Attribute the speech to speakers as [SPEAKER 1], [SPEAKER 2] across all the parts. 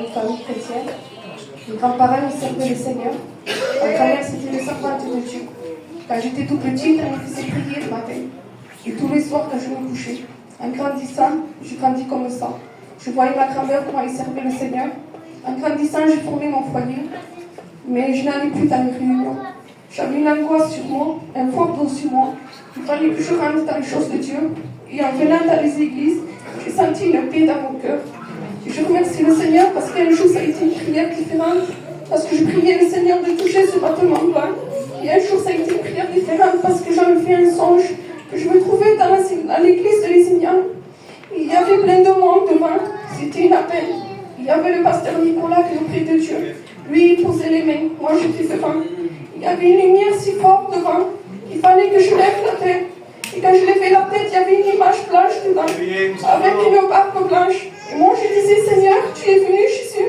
[SPEAKER 1] une famille chrétienne. Mes grands-parents ils servaient le Seigneur. Ma grand-mère, c'était le servante de Dieu. Quand j'étais tout petite, elle me faisait prier le matin. Et tous les soirs, quand je me couchais. En grandissant, j'ai grandi comme ça. Je voyais ma grand-mère comment elle servait le Seigneur. En grandissant, j'ai formé mon foyer. Mais je n'allais plus dans les réunions. J'avais une angoisse sur moi, un fardeau sur moi. Il fallait que je rentre dans les choses de Dieu. Et en venant dans les églises, j'ai senti une paix dans mon cœur. Et je remercie le Seigneur parce qu'un jour, ça a été une prière différente. Parce que je priais le Seigneur de toucher ce bâtiment blanc. Et un jour, ça a été une prière différente parce que j'avais fait un songe que je me trouvais dans l'église de Lézignan. Il y avait plein de monde devant. C'était une appel. Il y avait le pasteur Nicolas qui nous priait de Dieu. Lui, il posait les mains. Moi, j'étais devant. Il y avait une lumière si forte devant. Il fallait que je lève la tête. Et quand je levais la tête, il y avait une image blanche dedans. Avec une barbe blanche. Et moi, je disais, Seigneur, tu es venu, Jésus.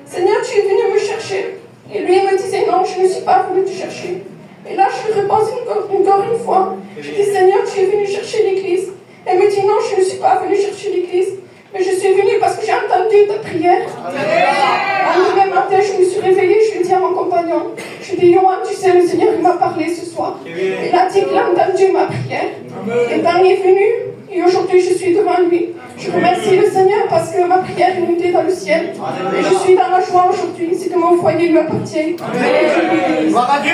[SPEAKER 1] Seigneur, tu es venu me chercher. Et lui, il me disait, non, je ne suis pas venu te chercher. Et là, je lui réponds encore une fois. Je dis, Seigneur, tu es venu chercher l'église. Elle me dit, non, je ne suis pas venu chercher l'église. Mais je suis venue parce que j'ai entendu ta prière. Un demain matin, je me suis réveillée, je lui ai dit à mon compagnon, je lui ai dit, Yohan, tu sais, le Seigneur il m'a parlé ce soir. Il a dit qu'il a entendu ma prière. Et quand il est venu, et aujourd'hui je suis devant lui. Je remercie le Seigneur parce que ma prière est montée dans le ciel. Et je suis dans la joie aujourd'hui, c'est que mon foyer lui appartient.
[SPEAKER 2] Gloire à Dieu.